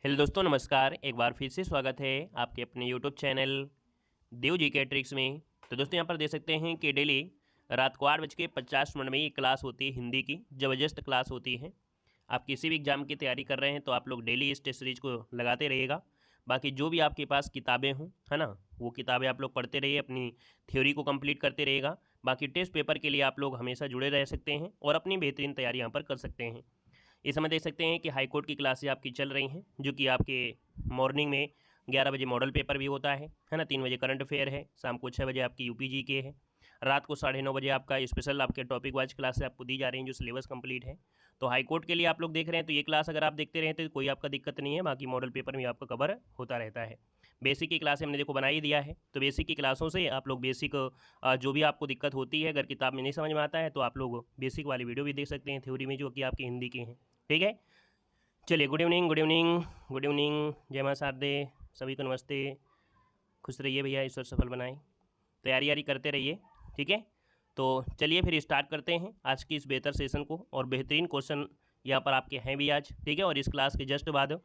Hello दोस्तों, नमस्कार। एक बार फिर से स्वागत है आपके अपने यूट्यूब चैनल देव जी के ट्रिक्स में। तो दोस्तों यहाँ पर देख सकते हैं कि डेली रात को 8:50 में ये क्लास होती है, हिंदी की ज़बरदस्त क्लास होती है। आप किसी भी एग्ज़ाम की तैयारी कर रहे हैं तो आप लोग डेली इस टेस्ट सीरीज को लगाते रहिएगा। बाकी जो भी आपके पास किताबें हों, है ना, वो किताबें आप लोग पढ़ते रहिए, अपनी थ्योरी को कंप्लीट करते रहिएगा। बाकी टेस्ट पेपर के लिए आप लोग हमेशा जुड़े रह सकते हैं और अपनी बेहतरीन तैयारी यहाँ पर कर सकते हैं। इस समय देख सकते हैं कि हाई कोर्ट की क्लासेस आपकी चल रही हैं, जो कि आपके मॉर्निंग में 11 बजे मॉडल पेपर भी होता है ना, 3 बजे करंट अफेयर है, शाम को 6 बजे आपकी यूपीजी के है, रात को 9:30 बजे आपका स्पेशल आपके टॉपिक वाइज क्लासेस आपको दी जा रही हैं जो सिलेबस कंप्लीट है। तो हाई कोर्ट के लिए आप लोग देख रहे हैं तो ये क्लास अगर आप देखते रहें तो कोई आपका दिक्कत नहीं है, बाकी मॉडल पेपर में आपका कवर होता रहता है। बेसिक की क्लास हमने देखो बना ही दिया है, तो बेसिक की क्लासों से आप लोग बेसिक जो भी आपको दिक्कत होती है, अगर किताब में नहीं समझ में आता है तो आप लोग बेसिक वाली वीडियो भी देख सकते हैं थ्योरी में, जो कि आपकी हिंदी की हैं। ठीक है, चलिए, good evening, good evening, good evening, जय मां शारदे, सभी को नमस्ते। खुश रहिए भैया, ईश्वर सफल बनाए, तैयारी यारी करते रहिए। ठीक है, तो चलिए फिर स्टार्ट करते हैं आज की इस बेहतर सेशन को। और बेहतरीन क्वेश्चन यहाँ पर आपके हैं भी आज। ठीक है, और इस क्लास के जस्ट बाद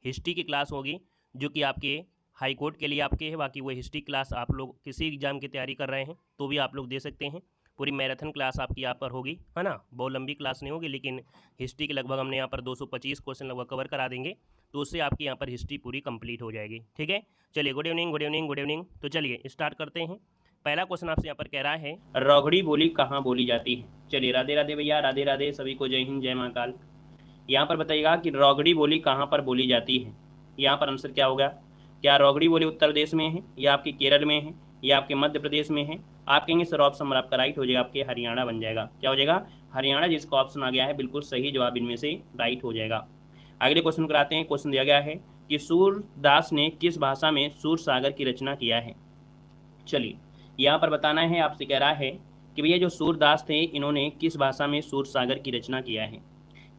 हिस्ट्री की क्लास होगी, जो कि आपके हाई कोर्ट के लिए आपके है। बाकी वो हिस्ट्री क्लास आप लोग किसी एग्जाम की तैयारी कर रहे हैं तो भी आप लोग दे सकते हैं। पूरी मैराथन क्लास आपकी यहाँ पर होगी, है ना, बहुत लंबी क्लास नहीं होगी, लेकिन हिस्ट्री के लगभग हमने यहाँ पर 225 क्वेश्चन लगभग कवर करा देंगे, तो उससे आपकी यहाँ पर हिस्ट्री पूरी कंप्लीट हो जाएगी। ठीक है, चलिए, good evening, good evening, good evening. तो चलिए स्टार्ट करते हैं। पहला क्वेश्चन आपसे यहाँ पर कह रहा है, रोगड़ी बोली कहाँ बोली जाती है। चलिए, राधे राधे भैया, राधे राधे, सभी को जय हिंद, जय महाकाल। यहाँ पर बताइएगा कि रोगड़ी बोली कहाँ पर बोली जाती है। यहाँ पर आंसर क्या होगा? क्या रोगड़ी बोली उत्तर प्रदेश में है, या आपके केरल में है, या आपके मध्य प्रदेश में है? आप कहेंगे सर ऑप्शन नंबर आपका राइट हो जाएगा, आपके हरियाणा बन जाएगा। क्या हो जाएगा? हरियाणा। जिसका ऑप्शन आ गया है बिल्कुल सही जवाब इनमें से राइट हो जाएगा। अगले क्वेश्चन कराते हैं। क्वेश्चन दिया गया है कि सूरदास ने किस भाषा में सूर सागर की रचना किया है। चलिए, यहाँ पर बताना है, आपसे कह रहा है कि भैया जो सूरदास थे इन्होंने किस भाषा में सूर सागर की रचना किया है।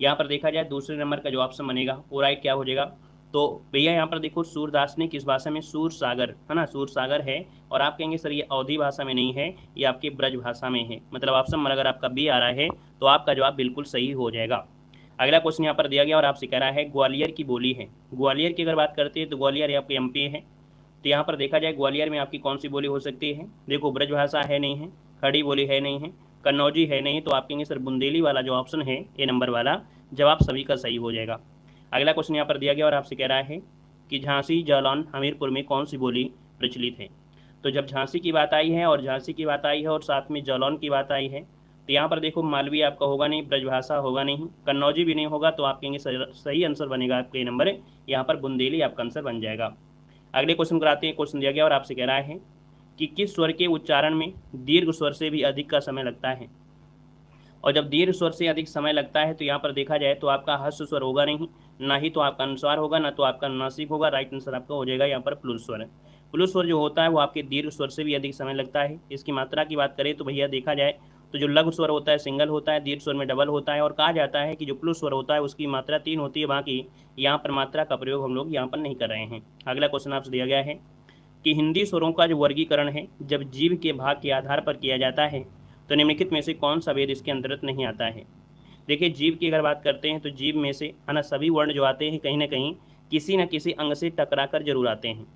यहाँ पर देखा जाए दूसरे नंबर का जो ऑप्शन बनेगा वो राइट क्या हो जाएगा? तो भैया यहाँ पर देखो, सूरदास ने किस भाषा में, सूर सागर, है ना, सूर सागर है। और आप कहेंगे सर ये अवधी भाषा में नहीं है, ये आपके ब्रज भाषा में है। मतलब ऑप्शन नंबर अगर आपका बी आ रहा है तो आपका जवाब बिल्कुल सही हो जाएगा। अगला क्वेश्चन यहाँ पर दिया गया और आपसे कह रहा है ग्वालियर की बोली है। ग्वालियर की अगर बात करते हैं तो ग्वालियर आपके एमपी है। तो यहाँ पर देखा जाए ग्वालियर में आपकी कौन सी बोली हो सकती है। देखो, ब्रज भाषा है नहीं है, खड़ी बोली है नहीं है, कन्नौजी है नहीं, तो आप कहेंगे सर बुंदेली वाला जो ऑप्शन है ए नंबर वाला जवाब सभी का सही हो जाएगा। अगला क्वेश्चन यहाँ पर दिया गया और आपसे कह रहा है कि झांसी, जालौन, हमीरपुर में कौन सी बोली प्रचलित है। तो जब झांसी की बात आई है और झांसी की बात आई है और साथ में जालौन की बात आई है, तो यहाँ पर देखो मालवी आपका होगा नहीं, ब्रजभाषा होगा नहीं, कन्नौजी भी नहीं होगा, तो आप कहेंगे सही आंसर बनेगा आपके नंबर यहाँ पर बुंदेली आपका आंसर बन जाएगा। अगले क्वेश्चन कराते हैं। क्वेश्चन दिया गया और आपसे कह रहा है कि किस स्वर के उच्चारण में दीर्घ स्वर से भी अधिक का समय लगता है। और जब दीर्घ स्वर से अधिक समय लगता है तो यहाँ पर देखा जाए तो आपका हस्व स्वर होगा नहीं, ना ही तो आपका अनुस्वार होगा, ना तो आपका नासिक होगा। राइट आंसर आपका हो जाएगा यहाँ पर प्लुत स्वर। प्लुत स्वर जो होता है वो आपके दीर्घ स्वर से भी अधिक समय लगता है। इसकी मात्रा की बात करें तो भैया देखा जाए तो जो लघु स्वर होता है सिंगल होता है, दीर्घ स्वर में डबल होता है। और कहा जाता है कि जो प्लुत स्वर होता है उसकी मात्रा 3 होती है, बाकी यहाँ पर मात्रा का प्रयोग हम लोग यहाँ पर नहीं कर रहे हैं। अगला क्वेश्चन आपसे दिया गया है कि हिंदी स्वरों का जो वर्गीकरण है जब जीव के भाग के आधार पर किया जाता है तो निम्नलिखित में से कौन सा वेद इसके अंतर्गत नहीं आता है। देखिए, जीव की अगर बात करते हैं तो जीव में से, है ना, सभी वर्ण जो आते हैं कहीं ना कहीं किसी न किसी अंग से टकरा कर जरूर आते हैं।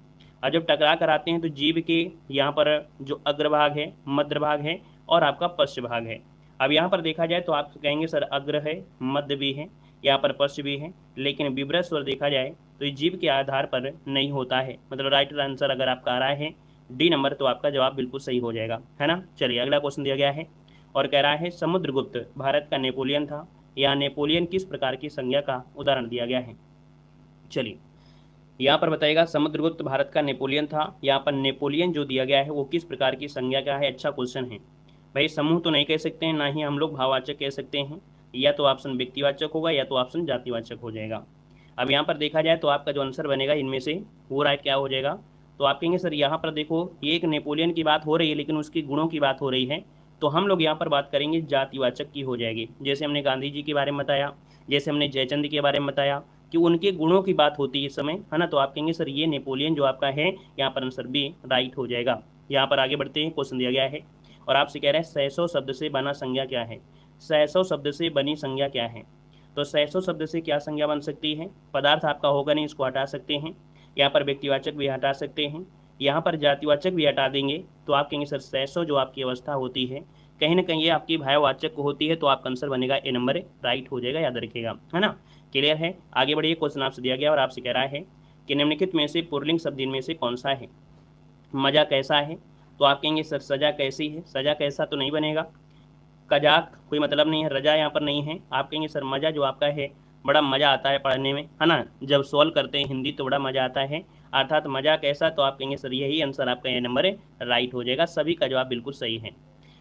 और जब टकरा कर आते हैं तो जीव के यहाँ पर जो अग्रभाग है, मध्य भाग है और आपका पश्च भाग है। अब यहाँ पर देखा जाए तो आप कहेंगे सर अग्र है, मध्य भी है, यहाँ पर पश्च भी है, लेकिन विब्रत स्वर देखा जाए तो ये जीव के आधार पर नहीं होता है। मतलब राइट आंसर अगर आपका आ रहा है डी नंबर तो आपका जवाब बिल्कुल सही हो जाएगा, है ना। चलिए, अगला क्वेश्चन दिया गया है और कह रहा है समुद्रगुप्त भारत का नेपोलियन था, या नेपोलियन किस प्रकार की संज्ञा का उदाहरण दिया गया है। चलिए, यहाँ पर बताइएगा समुद्रगुप्त भारत का नेपोलियन था, यहाँ पर नेपोलियन जो दिया गया है वो किस प्रकार की संज्ञा का है। अच्छा क्वेश्चन है भाई। समूह तो नहीं कह सकते हैं, ना ही हम लोग भाववाचक कह सकते हैं, या तो ऑप्शन व्यक्तिवाचक होगा या तो ऑप्शन जातिवाचक हो जाएगा। अब यहाँ पर देखा जाए तो आपका जो आंसर बनेगा इनमें से वो राइट क्या हो जाएगा। तो आप कहेंगे सर यहाँ पर देखो ये एक नेपोलियन की बात हो रही है लेकिन उसके गुणों की बात हो रही है, तो हम लोग यहाँ पर बात करेंगे जातिवाचक की हो जाएगी। जैसे हमने गांधी जी के बारे में बताया, जैसे हमने जयचंद के बारे में बताया कि उनके गुणों की बात होती है इस समय, है ना। तो आप कहेंगे सर ये नेपोलियन जो आपका है यहाँ पर आंसर बी राइट हो जाएगा। यहाँ पर आगे बढ़ते हैं। क्वेश्चन दिया गया है और आपसे कह रहा है 600 शब्द से बना संज्ञा क्या है। 600 शब्द से बनी संज्ञा क्या है। तो सहसो शब्द से क्या संज्ञा बन सकती है? पदार्थ आपका होगा नहीं, इसको हटा सकते हैं। यहाँ पर व्यक्तिवाचक भी हटा सकते हैं, यहाँ पर जातिवाचक भी हटा देंगे। तो आप कहेंगे सर सहसो जो आपकी अवस्था होती है कहीं ना कहीं ये आपकी भाववाचक होती है, तो आपका आंसर बनेगा ए नंबर राइट हो जाएगा, याद रखिएगा, है ना। क्लियर है? आगे बढ़िए। क्वेश्चन आपसे दिया गया और आपसे कह रहा है कि निम्नलिखित में से पुल्लिंग शब्द इनमें से कौन सा है? मजा कैसा है? तो आप कहेंगे सर सजा कैसी है। सजा कैसा तो नहीं बनेगा, कजाक कोई मतलब नहीं है, रजा यहाँ पर नहीं है। आप कहेंगे सर मजा जो आपका है बड़ा मज़ा आता है पढ़ने में, है ना, जब सॉल्व करते हैं हिंदी तो बड़ा मज़ा आता है, अर्थात मजा कैसा। तो आप कहेंगे सर यही आंसर आपका ये नंबर राइट हो जाएगा, सभी का जवाब बिल्कुल सही है।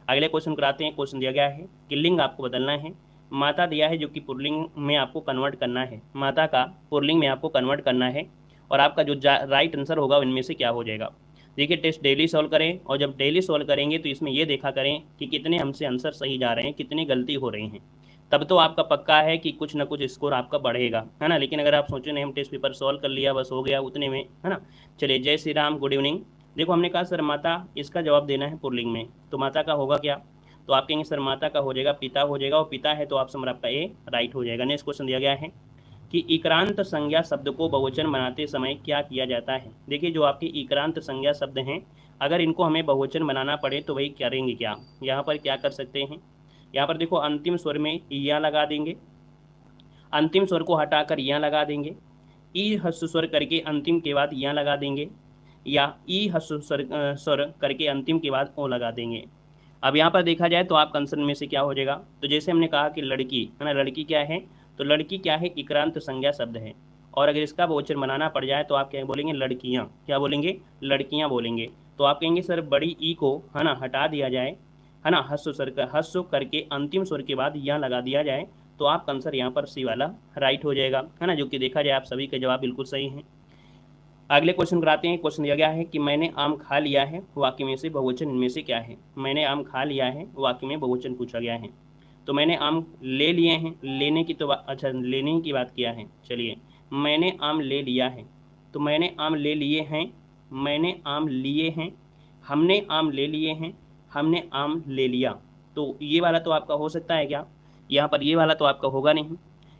अगले क्वेश्चन कराते हैं। क्वेश्चन दिया गया है कि लिंग आपको बदलना है। माता दिया है जो कि पुल्लिंग में आपको कन्वर्ट करना है, माता का पुल्लिंग में आपको कन्वर्ट करना है, और आपका जो राइट आंसर होगा इनमें से क्या हो जाएगा। देखिए टेस्ट डेली सॉल्व करें, और जब डेली सॉल्व करेंगे तो इसमें ये देखा करें कि कितने हमसे आंसर सही जा रहे हैं, कितनी गलती हो रही हैं, तब तो आपका पक्का है कि कुछ ना कुछ स्कोर आपका बढ़ेगा, है ना। लेकिन अगर आप सोचें नहीं हम टेस्ट पेपर सॉल्व कर लिया बस हो गया उतने में, है ना। चलिए, जय श्री राम, गुड इवनिंग। देखो हमने कहा सर माता, इसका जवाब देना है पुल्लिंग में, तो माता का होगा क्या? तो आप कहेंगे सर माता का हो जाएगा पिता हो जाएगा, और पिता है तो ऑप्शन नंबर आपका ए राइट हो जाएगा। नेक्स्ट क्वेश्चन दिया गया है कि इक्रांत संज्ञा शब्द को बहुवचन बनाते समय क्या किया जाता है। देखिए जो आपके इक्रांत संज्ञा शब्द हैं, अगर इनको हमें बहुवचन बनाना पड़े तो वही करेंगे क्या, यहाँ पर क्या कर सकते हैं। यहाँ पर देखो अंतिम स्वर में या लगा देंगे, अंतिम स्वर को हटाकर या लगा देंगे, ई हस्व स्वर करके अंतिम के बाद या लगा देंगे, या ई हस्व स्वर करके अंतिम के बाद ओ लगा देंगे। अब यहाँ पर देखा जाए तो आप कंसर्न में से क्या हो जाएगा, तो जैसे हमने कहा कि लड़की है ना, लड़की क्या है, तो लड़की क्या है, इक्रांत संज्ञा शब्द है, और अगर इसका बहुवचन बनाना पड़ जाए तो आप क्या बोलेंगे, लड़कियाँ, क्या बोलेंगे, लड़कियाँ बोलेंगे। तो आप कहेंगे सर बड़ी ई को, है ना, हटा दिया जाए, है ना, हस्व करके अंतिम स्वर के बाद यहाँ लगा दिया जाए, तो आपका आंसर यहाँ पर सी वाला राइट हो जाएगा, है ना, जो कि देखा जाए आप सभी के जवाब बिल्कुल सही हैं। अगले क्वेश्चन कराते हैं। क्वेश्चन दिया गया है कि मैंने आम खा लिया है, वाक्य में से बहुवचन इनमें से क्या है। मैंने आम खा लिया है, वाक्य में बहुवचन पूछा गया है। तो मैंने आम ले लिए हैं, लेने की तो अच्छा लेने की बात किया है। चलिए, मैंने आम ले लिया है, तो मैंने आम ले लिए हैं, मैंने आम लिए हैं, हमने आम ले लिए हैं, हमने आम ले लिया। तो ये वाला तो आपका हो सकता है क्या, यहाँ पर ये वाला तो आपका होगा नहीं।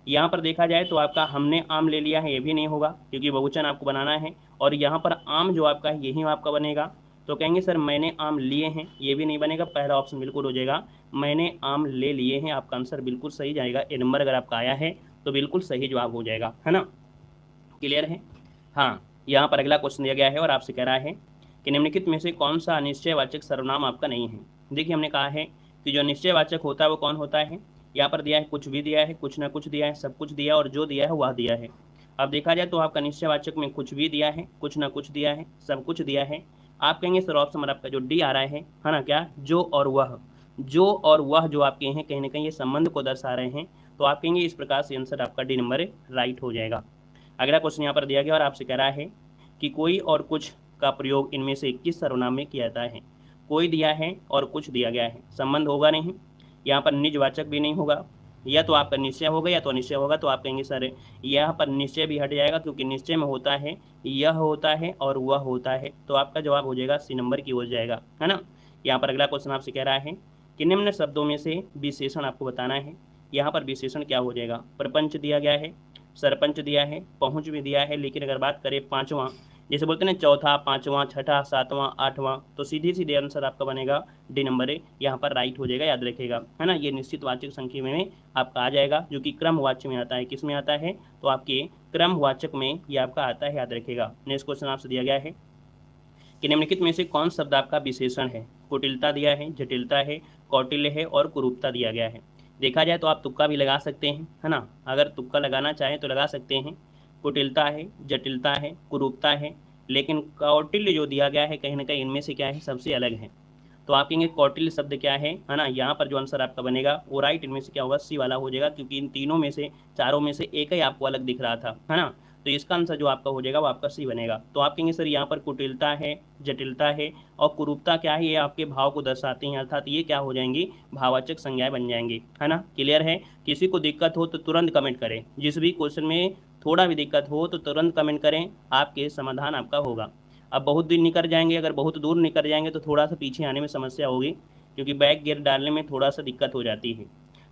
यहाँ पर देखा जाए तो आपका हमने आम ले लिया है ये भी नहीं होगा, क्योंकि बहुवचन आपको बनाना है, और यहाँ पर आम जो आपका है यही आपका बनेगा। तो कहेंगे सर मैंने आम लिए हैं, ये भी नहीं बनेगा, पहला ऑप्शन बिल्कुल हो जाएगा, मैंने आम ले लिए हैं, आपका आंसर बिल्कुल सही जाएगा। ए नंबर अगर आपका आया है तो बिल्कुल सही जवाब हो जाएगा, है ना। क्लियर है? हाँ, यहाँ पर अगला क्वेश्चन दिया गया है और आपसे कह रहा है कि निम्नलिखित में से कौन सा अनिश्चयवाचक सर्वनाम आपका नहीं है। देखिए हमने कहा है कि जो निश्चयवाचक होता है वो कौन होता है, यहाँ पर दिया है कुछ भी दिया है, कुछ ना कुछ दिया है, सब कुछ दिया है, और जो दिया है वह दिया है। अब देखा जाए तो आपका निश्चयवाचक में कुछ भी दिया है, कुछ ना कुछ दिया है, सब कुछ दिया है। आप कहेंगे सर ऑप्शन आपका जो डी आ रहा है ना, क्या, जो और वह, जो और वह जो आपके हैं कहीं ना कहीं ये संबंध को दर्शा रहे हैं, तो आप कहेंगे इस प्रकार से आंसर आपका डी नंबर राइट हो जाएगा। अगला क्वेश्चन यहाँ पर दिया गया और आपसे कह रहा है कि कोई और कुछ का प्रयोग इनमें से किस सर्वनाम में किया जाता है। कोई दिया है और कुछ दिया गया है, संबंध होगा नहीं, यहाँ पर निजवाचक भी नहीं होगा, या तो आपका निश्चय होगा या तो अनिश्चय होगा। तो आप कहेंगे सर यहाँ पर निश्चय भी हट जाएगा, क्योंकि निश्चय में होता है यह होता है और वह होता है, तो आपका जवाब हो जाएगा सी नंबर की हो जाएगा, है ना। यहाँ पर अगला क्वेश्चन आपसे कह रहा है कि निम्न शब्दों में से विशेषण आपको बताना है। यहाँ पर विशेषण क्या हो जाएगा, प्रपंच दिया गया है, सरपंच दिया है, पहुँच भी दिया है, लेकिन अगर बात करें पाँचवां, जैसे बोलते हैं ना चौथा, पाँचवां, छठा, सातवां, आठवां, तो सीधी सीधे आंसर आपका बनेगा डी नंबर यहाँ पर राइट हो जाएगा, याद रखेगा, है ना। ये निश्चित वाचक संख्या में आपका आ जाएगा, जो कि क्रमवाच्य में आता है। किस में आता है, तो आपके क्रमवाचक में ये आपका आता है, याद रखेगा। नेक्स्ट क्वेश्चन आपसे दिया गया है कि निम्नलिखित में से कौन शब्द आपका विशेषण है। कुटिलता दिया है, जटिलता है, कौटिल्य है, और कुरूपता दिया गया है। देखा जाए तो आप तुक्का भी लगा सकते हैं, है ना, अगर तुक्का लगाना चाहें तो लगा सकते हैं। कुटिलता है, जटिलता है, कुरूपता है, लेकिन कौटिल्य जो दिया गया है कहीं ना कहीं इनमें से क्या है, सबसे अलग है। तो आप कहेंगे कौटिल्य शब्द क्या है ना, यहाँ पर जो आंसर आपका बनेगा वो राइट इनमें से क्या होगा, सी वाला हो जाएगा, क्योंकि इन तीनों में से, चारों में से एक ही आपको अलग दिख रहा था, है ना। तो इसका आंसर जो आपका हो जाएगा वो आपका सी बनेगा। तो आप कहेंगे सर यहाँ पर कुटिलता है, जटिलता है और कुरूपता क्या है, ये आपके भाव को दर्शाते हैं, अर्थात ये क्या हो जाएंगी, भाववाचक संज्ञाएं बन जाएंगी, है ना। क्लियर है? किसी को दिक्कत हो तो तुरंत कमेंट करें, जिस भी क्वेश्चन में थोड़ा भी दिक्कत हो तो तुरंत कमेंट करें, आपके समाधान आपका होगा। अब बहुत दिन निकल जाएंगे, अगर बहुत दूर निकल जाएंगे तो थोड़ा सा पीछे आने में समस्या होगी, क्योंकि बैक गियर डालने में थोड़ा सा दिक्कत हो जाती है।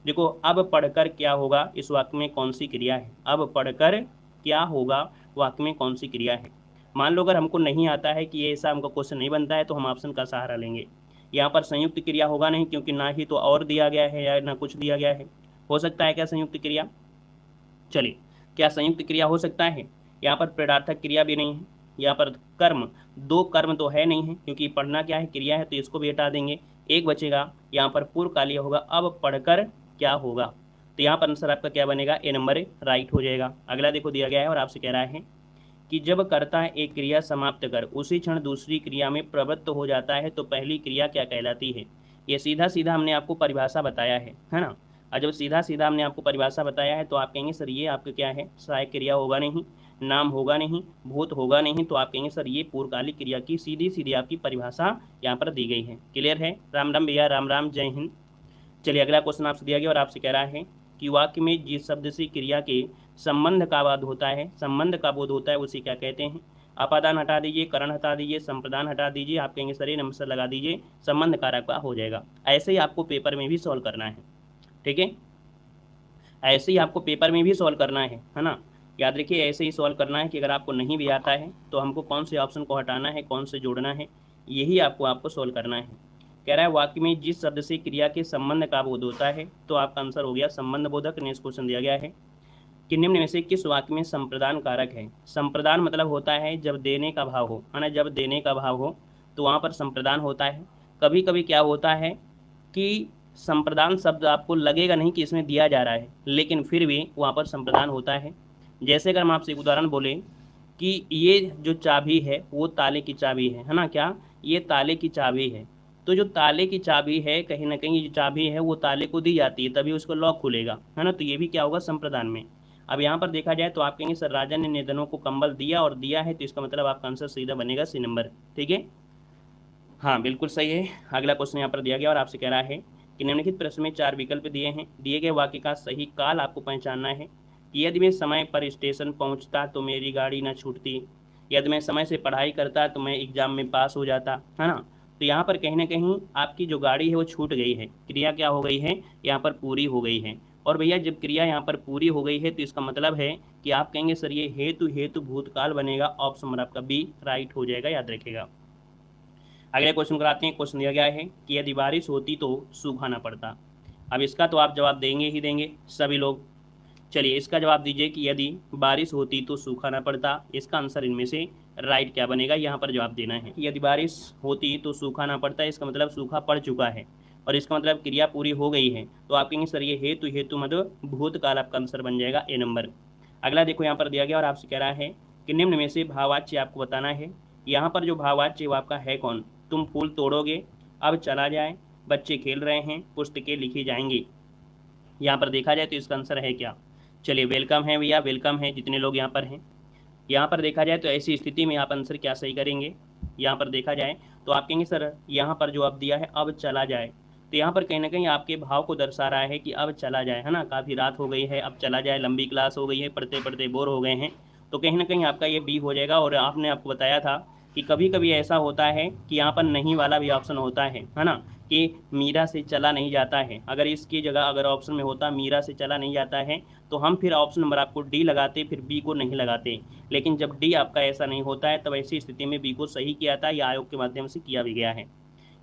देखो, अब पढ़कर क्या होगा, इस वाक्य में कौन सी क्रिया है, अब पढ़कर क्या होगा वाक्य में कौन सी क्रिया है। मान लो अगर हमको नहीं आता है कि ये ऐसा हमको क्वेश्चन नहीं बनता है तो हम ऑप्शन का सहारा लेंगे। यहाँ पर संयुक्त क्रिया होगा नहीं, क्योंकि ना ही तो और दिया गया है या ना कुछ दिया गया है। हो सकता है क्या संयुक्त क्रिया, चलिए क्या संयुक्त क्रिया हो सकता है। यहाँ पर प्रेरणार्थक क्रिया भी नहीं है, यहाँ पर कर्म, दो कर्म तो है नहीं है, क्योंकि पढ़ना क्या है क्रिया है, तो इसको भी हटा देंगे, एक बचेगा। यहाँ पर पूर्वकालीय होगा, अब पढ़कर क्या होगा, तो यहाँ पर आंसर आपका क्या बनेगा, ए नंबर राइट हो जाएगा। अगला देखो दिया गया है और आपसे कह रहा है कि जब कर्ता एक क्रिया समाप्त कर उसी क्षण दूसरी क्रिया में प्रवृत्त हो जाता है तो पहली क्रिया क्या कहलाती है। ये सीधा सीधा हमने आपको परिभाषा बताया है ना। और जब सीधा सीधा हमने आपको परिभाषा बताया है तो आप कहेंगे सर ये आपका क्या है, सहायक क्रिया होगा नहीं, नाम होगा नहीं, भूत होगा नहीं, तो आप कहेंगे सर ये पूर्वकालिक क्रिया की सीधी सीधी आपकी परिभाषा यहाँ पर दी गई है। क्लियर है, राम राम भैया, राम राम, जय हिंद। चलिए अगला क्वेश्चन आपसे दिया गया और आपसे कह रहा है कि वाक्य में जिस शब्द से क्रिया के संबंध का बोध होता है, संबंध का बोध होता है, उसे क्या कहते हैं। अपादान हटा दीजिए, करण हटा दीजिए, संप्रदान हटा दीजिए, आप कहेंगे सर ये नंबर लगा दीजिए, संबंध कारक का हो जाएगा। ऐसे ही आपको पेपर में भी सॉल्व करना है, ठीक है, ऐसे ही आपको पेपर में भी सॉल्व करना है ना। याद रखिए ऐसे ही सॉल्व करना है कि अगर आपको नहीं भी आता है तो हमको कौन से ऑप्शन को हटाना है, कौन से जोड़ना है, यही आपको सॉल्व करना है। कह रहा है वाक्य में जिस शब्द से क्रिया के संबंध का बोध होता है, तो आपका आंसर हो गया संबंध बोधक। नेक्स्ट क्वेश्चन दिया गया है कि निम्न में से किस वाक्य में संप्रदान कारक है। संप्रदान मतलब होता है जब देने का भाव हो, है ना, जब देने का भाव हो तो वहाँ पर संप्रदान होता है। कभी कभी क्या होता है कि संप्रदान शब्द आपको लगेगा नहीं कि इसमें दिया जा रहा है, लेकिन फिर भी वहाँ पर संप्रदान होता है। जैसे अगर हम आपसे एक उदाहरण बोले कि ये जो चाबी है वो ताले की चाबी है ना, क्या ये ताले की चाबी है, तो जो ताले की चाबी है कहीं ना कहीं जो चाबी है वो ताले को दी जाती है तभी उसको लॉक खुलेगा, है ना, तो ये भी क्या होगा संप्रदान में। अब यहाँ पर देखा जाए तो आप कहेंगे सर राजा ने निर्धनों को कंबल दिया और दिया है, तो इसका मतलब आपका आंसर सीधा बनेगा सी नंबर, ठीक है, हाँ बिल्कुल सही है। अगला क्वेश्चन यहाँ पर दिया गया और आपसे कह रहा है कि निम्नलिखित प्रश्न में 4 विकल्प दिए हैं, दिए गए वाक्य का सही काल आपको पहचानना है। यदि मैं समय पर स्टेशन पहुँचता तो मेरी गाड़ी न छूटती, यदि मैं समय से पढ़ाई करता तो मैं एग्जाम में पास हो जाता, है ना। तो यहाँ पर कहीं ना कहीं आपकी जो गाड़ी है वो छूट गई है, क्रिया क्या हो गई है, यहाँ पर पूरी हो गई है। और भैया जब क्रिया यहाँ पर पूरी हो गई है तो इसका मतलब है कि आप कहेंगे सर ये हेतु हेतु भूतकाल बनेगा, ऑप्शन नंबर आपका बी राइट हो जाएगा, याद रखिएगा। अगले क्वेश्चन कराते हैं। क्वेश्चन दिया गया है कि यदि बारिश होती तो सूखा ना पड़ता। अब इसका तो आप जवाब देंगे ही देंगे सभी लोग। चलिए इसका जवाब दीजिए कि यदि बारिश होती तो सूखा ना पड़ता। इसका आंसर इनमें से राइट क्या बनेगा, यहाँ पर जवाब देना है। यदि बारिश होती तो सूखा ना पड़ता, इसका मतलब सूखा पड़ चुका है और इसका मतलब क्रिया पूरी हो गई है, तो आप कहेंगे सर ये हेतु हेतु मतलब भूतकाल, आपका आंसर बन जाएगा ए नंबर। अगला देखो यहाँ पर दिया गया और आपसे कह रहा है कि निम्न में से भाववाच्य आपको बताना है। यहाँ पर जो भाववाच्य वो आपका है कौन, तुम फूल तोड़ोगे, अब चला जाए, बच्चे खेल रहे हैं, पुस्तकें लिखी जाएंगी। यहाँ पर देखा जाए तो इसका आंसर है क्या, चलिए वेलकम है भैया, वेलकम है जितने लोग यहाँ पर हैं। यहाँ पर देखा जाए तो ऐसी स्थिति में आप आंसर क्या सही करेंगे। यहाँ पर देखा जाए तो आप कहेंगे सर यहाँ पर जो आप दिया है अब चला जाए, तो यहाँ पर कहीं ना कहीं आपके भाव को दर्शा रहा है कि अब चला जाए, है ना, काफ़ी रात हो गई है, अब चला जाए, लंबी क्लास हो गई है, पढ़ते पढ़ते बोर हो गए हैं, तो कहीं ना कहीं आपका ये बी हो जाएगा। और आपने आपको बताया था कि कभी कभी ऐसा होता है कि यहाँ पर नहीं वाला भी ऑप्शन होता है ना, कि मीरा से चला नहीं जाता है। अगर इसकी जगह अगर ऑप्शन में होता मीरा से चला नहीं जाता है तो हम फिर ऑप्शन नंबर आपको डी लगाते, फिर बी को नहीं लगाते। लेकिन जब डी आपका ऐसा नहीं होता है तब ऐसी स्थिति में बी को सही किया था, या आयोग के माध्यम से किया भी गया है।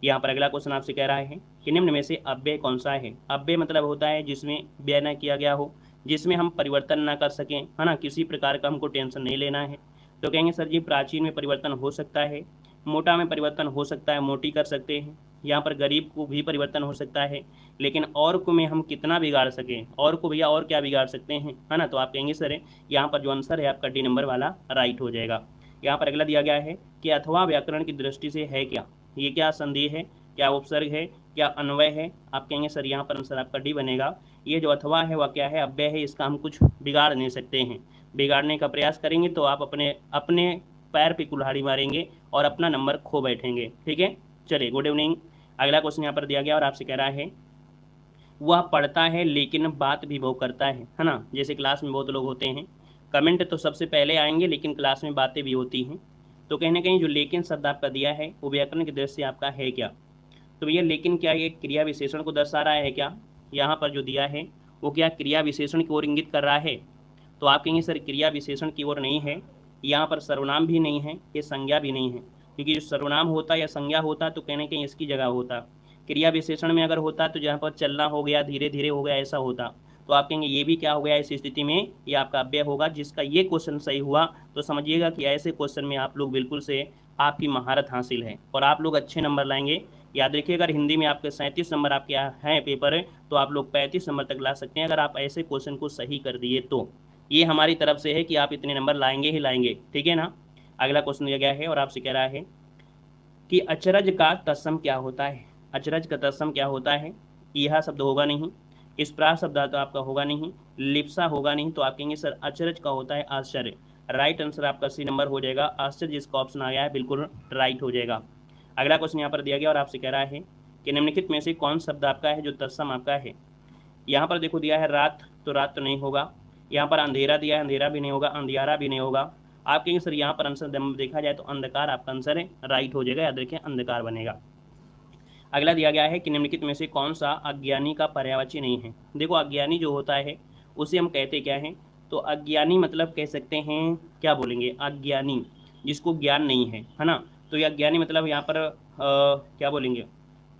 यहाँ पर अगला क्वेश्चन आपसे कह रहा है कि निम्न में से अव्यय कौन सा है। अव्यय मतलब होता है जिसमें व्यय न किया गया हो, जिसमें हम परिवर्तन ना कर सकें, है ना, किसी प्रकार का हमको टेंशन नहीं लेना है। तो कहेंगे सर जी प्राचीन में परिवर्तन हो सकता है, मोटा में परिवर्तन हो सकता है, मोटी कर सकते हैं, यहाँ पर गरीब को भी परिवर्तन हो सकता है, लेकिन और को में हम कितना बिगाड़ सकें, और को भैया और क्या बिगाड़ सकते हैं, है ना। तो आप कहेंगे सर यहाँ पर जो आंसर है आपका डी नंबर वाला राइट हो जाएगा। यहाँ पर अगला दिया गया है कि अथवा व्याकरण की दृष्टि से है क्या, ये क्या संधि है, क्या उपसर्ग है, क्या अन्वय है। आप कहेंगे सर यहाँ पर आंसर आपका डी बनेगा। ये जो अथवा है वह क्या है, अव्यय है, इसका हम कुछ बिगाड़ नहीं सकते हैं। बिगाड़ने का प्रयास करेंगे तो आप अपने अपने पैर पे कुल्हाड़ी मारेंगे और अपना नंबर खो बैठेंगे, ठीक है। चलिए गुड इवनिंग। अगला क्वेश्चन यहाँ पर दिया गया और आपसे कह रहा है वह पढ़ता है लेकिन बात भी वो करता है ना। जैसे क्लास में बहुत लोग होते हैं, कमेंट तो सबसे पहले आएंगे लेकिन क्लास में बातें भी होती हैं। तो कहीं ना कहीं जो लेकिन शब्द आपका दिया है वो व्याकरण की दृष्टि से आपका है क्या। तो भैया लेकिन क्या ये क्रिया विशेषण को दर्शा रहा है क्या, यहाँ पर जो दिया है वो क्या क्रिया विशेषण की ओर इंगित कर रहा है, तो आप कहेंगे सर क्रिया विशेषण की ओर नहीं है, यहाँ पर सर्वनाम भी नहीं है, ये संज्ञा भी नहीं है, क्योंकि जो सर्वनाम होता या संज्ञा होता तो कहीं ना कहीं इसकी जगह होता। क्रिया विशेषण में अगर होता तो जहाँ पर चलना हो गया, धीरे धीरे हो गया, ऐसा होता। तो आप कहेंगे ये भी क्या हो गया, इस स्थिति में ये आपका अव्यय होगा। जिसका ये क्वेश्चन सही हुआ तो समझिएगा कि ऐसे क्वेश्चन में आप लोग बिल्कुल से आपकी महारत हासिल है और आप लोग अच्छे नंबर लाएंगे। याद रखिए अगर हिंदी में आपके 37 नंबर आपके हैं पेपर तो आप लोग 35 नंबर तक ला सकते हैं अगर आप ऐसे क्वेश्चन को सही कर दिए तो। ये हमारी तरफ से है कि आप इतने नंबर लाएंगे ही लाएंगे, ठीक है ना। अगला क्वेश्चन दिया गया है और आपसे कह रहा है कि अचरज का तत्सम क्या होता है। अचरज का तत्सम क्या होता है, यह शब्द होगा नहीं, स्प्रा शब्द तो आपका होगा नहीं, लिप्सा होगा नहीं, तो आप कहेंगे सर अचरज का होता है आश्चर्य। राइट आंसर आपका सी नंबर हो जाएगा, आश्चर्य जिसका ऑप्शन आ गया है बिल्कुल राइट हो जाएगा। अगला क्वेश्चन यहाँ पर दिया गया और आपसे कह रहा है कि निम्नलिखित में से कौन शब्द आपका है जो तत्सम आपका है। यहाँ पर देखो दिया है रात, तो रात तो नहीं होगा। यहाँ पर अंधेरा दिया है, अंधेरा भी नहीं होगा, अंधियारा भी नहीं होगा। आप कहेंगे सर यहाँ पर आंसर देखा जाए तो अंधकार आपका आंसर है, राइट हो जाएगा। याद रखें अंधकार बनेगा। अगला दिया गया है कि निम्नलिखित में से कौन सा अज्ञानी का पर्यायवाची नहीं है। देखो अज्ञानी जो होता है उसे हम कहते क्या हैं, तो अज्ञानी मतलब कह सकते हैं क्या बोलेंगे, अज्ञानी जिसको ज्ञान नहीं है ना। तो ये अज्ञानी मतलब यहाँ पर क्या बोलेंगे,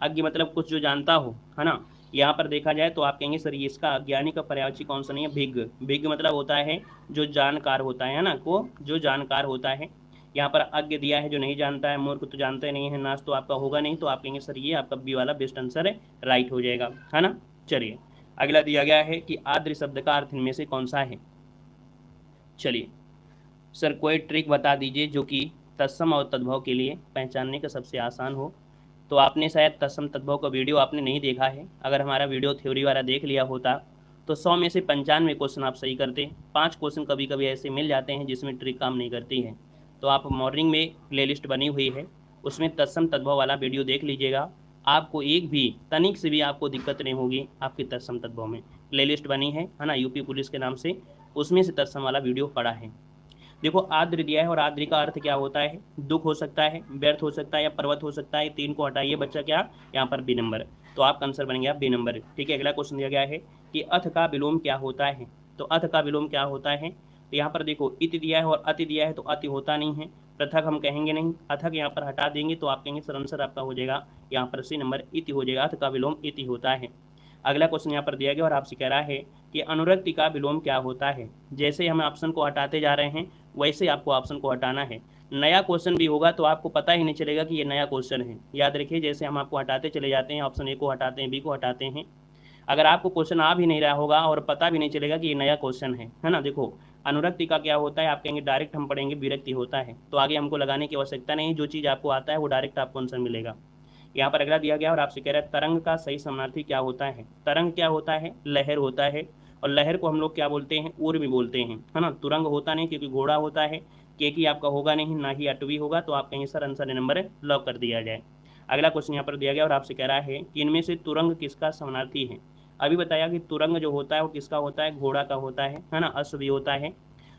अज्ञ मतलब कुछ जो जानता हो, है ना। यहाँ पर देखा जाए तो आप कहेंगे सर ये इसका अज्ञानी का पर्यायवाची कौन सा नहीं है, भिज्ञ। भिज्ञ मतलब होता है जो जानकार होता है ना, को जो जानकार होता है। यहाँ पर अज्ञ दिया है जो नहीं जानता है, मूर्ख तो जानते नहीं है, नाश तो आपका होगा नहीं, तो आप कहेंगे सर ये आपका बी वाला बेस्ट आंसर है, राइट हो जाएगा, है ना। चलिए अगला दिया गया है कि आद्र शब्द का अर्थ इनमें से कौन सा है। चलिए सर कोई ट्रिक बता दीजिए जो कि तत्सम और तद्भव के लिए पहचानने का सबसे आसान हो। तो आपने शायद तत्सम तद्भव का वीडियो आपने नहीं देखा है, अगर हमारा वीडियो थ्योरी वाला देख लिया होता तो 100 में से 95 क्वेश्चन आप सही करते। 5 क्वेश्चन कभी कभी ऐसे मिल जाते हैं जिसमें ट्रिक काम नहीं करती है। तो आप मॉर्निंग में प्लेलिस्ट बनी हुई है उसमें तत्सम तद्भव वाला वीडियो देख लीजिएगा, आपको एक भी तनिक से भी आपको दिक्कत नहीं होगी आपकी तत्सम तद्भव में। प्लेलिस्ट बनी है ना, यूपी पुलिस के नाम से, उसमें से तत्सम वाला वीडियो पड़ा है। देखो आद्र दिया है और आद्र का अर्थ क्या होता है, दुख हो सकता है, व्यर्थ हो सकता है या पर्वत हो सकता है। 3 को हटाइए बच्चा क्या यहाँ पर बी नंबर, तो आपका आंसर बन गया बी नंबर, ठीक है। अगला क्वेश्चन दिया गया है कि अथ का विलोम क्या होता है। तो अथ का विलोम क्या होता है, तो यहाँ पर देखो इति दिया है और अति दिया है, तो अति होता नहीं है, पृथक हम कहेंगे नहीं, अथक यहाँ पर हटा देंगे तो आप कहेंगे सर आंसर आपका हो जाएगा यहाँ पर सी नंबर इति हो जाएगा, अथ का विलोम इति होता है। अगला क्वेश्चन यहाँ पर दिया गया और आपसे कह रहा है कि अनुरक्ति का विलोम क्या होता है। जैसे हम ऑप्शन को हटाते जा रहे हैं वैसे आपको ऑप्शन को हटाना है। नया क्वेश्चन भी होगा तो आपको पता ही नहीं चलेगा कि ये नया क्वेश्चन है। याद रखिए जैसे हम आपको हटाते चले जाते हैं, ऑप्शन ए को हटाते हैं, बी को हटाते हैं, अगर आपको क्वेश्चन आ भी नहीं रहा होगा और पता भी नहीं चलेगा कि ये नया क्वेश्चन है ना। देखो अनुरक्ति का क्या होता है, आप कहेंगे डायरेक्ट हम पढ़ेंगे विरक्ति होता है, तो आगे हमको लगाने की आवश्यकता नहीं, जो चीज़ आपको आता है वो डायरेक्ट आपको आंसर मिलेगा। यहाँ पर अगला दिया गया और आपसे कह रहा है तरंग का सही समानार्थी क्या होता है। तरंग क्या होता है, लहर होता है, और लहर को हम लोग क्या बोलते हैं, ऊर्मी बोलते हैं, है ना। तुरंग होता नहीं क्योंकि घोड़ा होता है, केकी आपका होगा नहीं, ना ही अटवी होगा, तो आप कहेंगे सर आंसर नंबर लॉक कर दिया जाए। अगला क्वेश्चन यहाँ पर दिया गया और आपसे कह रहा है कि इनमें से तुरंग किसका समानार्थी है। अभी बताया कि तुरंग जो होता है वो किसका होता है, घोड़ा का होता है ना, अश्व भी होता है,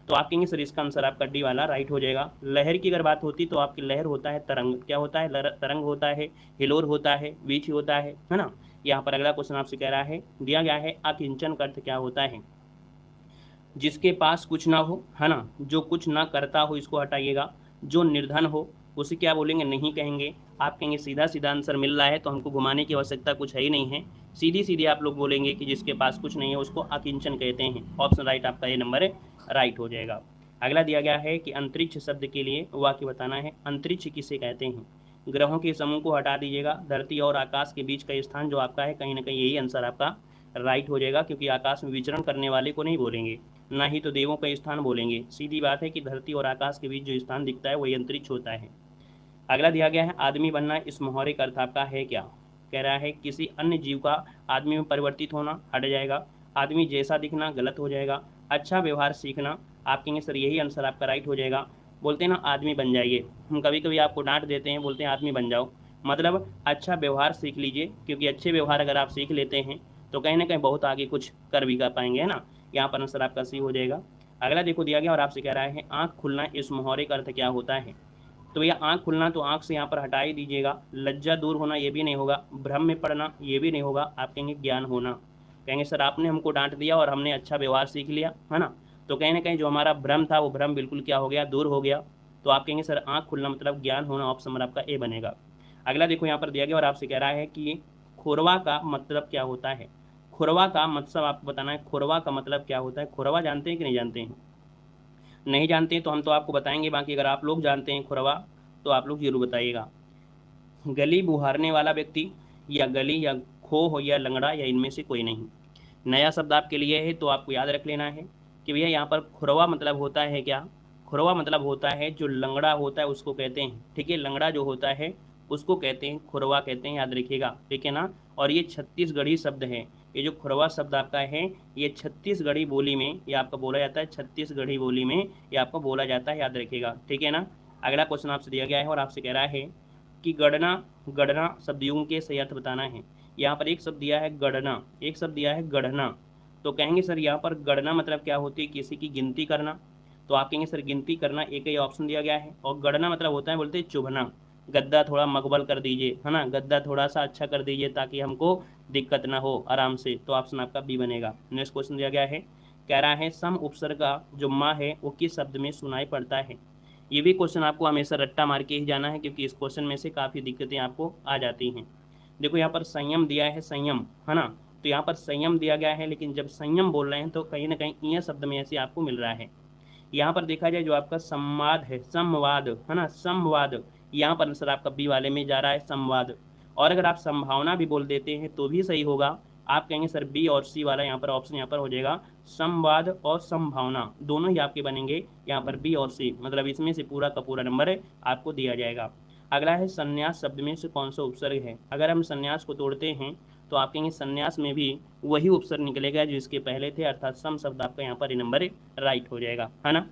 तो आप कहेंगे सर इसका आंसर आपका डी वाला राइट हो जाएगा। लहर की अगर बात होती तो आपकी लहर होता है तरंग, क्या होता है, तरंग होता है, हिलोर होता है, वीच होता है ना। यहाँ पर अगला क्वेश्चन आपसे कह रहा है, दिया गया है अकिंचन का अर्थ क्या होता है। जिसके पास कुछ ना हो, है ना, जो कुछ ना करता हो इसको हटाइएगा, जो निर्धन हो उसे क्या बोलेंगे, नहीं कहेंगे। आप कहेंगे सीधा सीधा आंसर मिल रहा है तो हमको घुमाने की आवश्यकता कुछ है ही नहीं है, सीधी सीधी आप लोग बोलेंगे कि जिसके पास कुछ नहीं है उसको अकिंचन कहते हैं। ऑप्शन राइट आपका ये नंबर राइट हो जाएगा। अगला दिया गया है कि अंतरिक्ष शब्द के लिए वाक्य बताना है। अंतरिक्ष किसे कहते हैं, ग्रहों के समूह को हटा दीजिएगा, धरती और आकाश के बीच का स्थान जो आपका है कहीं ना कहीं यही आंसर आपका राइट हो जाएगा, क्योंकि आकाश में विचरण करने वाले को नहीं बोलेंगे, ना ही तो देवों का स्थान बोलेंगे। सीधी बात है कि धरती और आकाश के बीच जो स्थान दिखता है वही अंतरिक्ष होता है। अगला दिया गया है आदमी बनना, इस मोहरे का अर्थ आपका है क्या। कह रहा है किसी अन्य जीव का आदमी में परिवर्तित होना, हट जाएगा। आदमी जैसा दिखना, गलत हो जाएगा। अच्छा व्यवहार सीखना, आप कहेंगे सर यही आंसर आपका राइट हो जाएगा। बोलते हैं ना आदमी बन जाइए, हम कभी कभी आपको डांट देते हैं, बोलते हैं आदमी बन जाओ, मतलब अच्छा व्यवहार सीख लीजिए, क्योंकि अच्छे व्यवहार अगर आप सीख लेते हैं तो कहीं ना कहीं बहुत आगे कुछ कर भी कर पाएंगे, है ना। यहाँ पर आंसर आपका सी हो जाएगा। अगला देखो दिया गया और आपसे कह रहा है आँख खुलना, इस मोहरे का अर्थ क्या होता है। तो भैया आँख खुलना तो आँख से यहाँ पर हटा ही दीजिएगा। लज्जा दूर होना ये भी नहीं होगा, भ्रम में पड़ना ये भी नहीं होगा, आप कहेंगे ज्ञान होना। कहेंगे सर आपने हमको डांट दिया और हमने अच्छा व्यवहार सीख लिया, है ना। तो कहीं ना कहीं जो हमारा भ्रम था वो भ्रम बिल्कुल क्या हो गया, दूर हो गया। तो आप कहेंगे सर आँख खुलना मतलब ज्ञान होना, ऑप्शन नंबर आपका ए बनेगा। अगला देखो यहाँ पर दिया गया और आपसे कह रहा है कि खुरवा का मतलब क्या होता है। खुरवा का मतलब आपको बताना है, खुरवा का मतलब क्या होता है। खुरवा जानते हैं कि नहीं जानते हैं? नहीं जानते हैं तो हम तो आपको बताएंगे, बाकी अगर आप लोग जानते हैं खुरवा तो आप लोग जरूर बताइएगा। गली बुहारने वाला व्यक्ति, या गली, या खो हो, या लंगड़ा, या इनमें से कोई नहीं। नया शब्द आपके लिए है तो आपको याद रख लेना है कि भैया यहाँ पर खुरवा मतलब होता है क्या। खुरवा मतलब होता है जो लंगड़ा होता है उसको कहते हैं, ठीक है। लंगड़ा जो होता है उसको कहते हैं, खुरवा कहते हैं, याद रखिएगा, ठीक है ना। और ये छत्तीसगढ़ी शब्द है। ये जो खुरवा शब्द आपका है ये छत्तीसगढ़ी बोली में ये आपका बोला जाता है, छत्तीसगढ़ी बोली में ये आपका बोला जाता है, याद रखिएगा, ठीक है ना। अगला क्वेश्चन आपसे दिया गया है और आपसे कह रहा है कि गणना, गणना शब्द युग्म के सही अर्थ बताना है। यहाँ पर एक शब्द दिया है गणना, एक शब्द दिया है गणना। तो कहेंगे सर यहाँ पर गणना मतलब क्या होती है, किसी की गिनती करना। तो आप कहेंगे सर गिनती करना, एक ही ऑप्शन दिया गया है। और गणना मतलब होता है, बोलते हैं चुभना, गद्दा थोड़ा मकबल कर दीजिए, है ना, गद्दा थोड़ा सा अच्छा कर दीजिए ताकि हमको दिक्कत ना हो आराम से। तो ऑप्शन आपका बी बनेगा। नेक्स्ट क्वेश्चन दिया गया है, कह रहा है सम उपसर्ग का जो माँ है वो किस शब्द में सुनाई पड़ता है। ये भी क्वेश्चन आपको हमेशा रट्टा मार के ही जाना है क्योंकि इस क्वेश्चन में से काफ़ी दिक्कतें आपको आ जाती हैं। देखो यहाँ पर संयम दिया है, संयम, है ना। तो यहाँ पर संयम दिया गया है, लेकिन जब संयम बोल रहे हैं तो कहीं ना कहीं यह शब्द में ऐसे आपको मिल रहा है। यहाँ पर देखा जाए जो आपका संवाद है, संवाद, है ना, संवाद, यहाँ पर सर आपका बी वाले में जा रहा है संवाद। और अगर आप संभावना भी बोल देते हैं तो भी सही होगा। आप कहेंगे सर बी और सी वाला यहाँ पर ऑप्शन यहाँ पर हो जाएगा, संवाद और संभावना दोनों ही आपके बनेंगे यहाँ पर बी और सी, मतलब इसमें से पूरा का पूरा नंबर आपको दिया जाएगा। अगला है संन्यास शब्द में से कौन सा उपसर्ग है। अगर हम संन्यास को तोड़ते हैं तो आप कहेंगे संन्यास में भी वही उपसर्ग निकलेगा जो इसके पहले थे, अर्थात सम शब्द आपका यहाँ पर नंबर राइट हो जाएगा, है ना।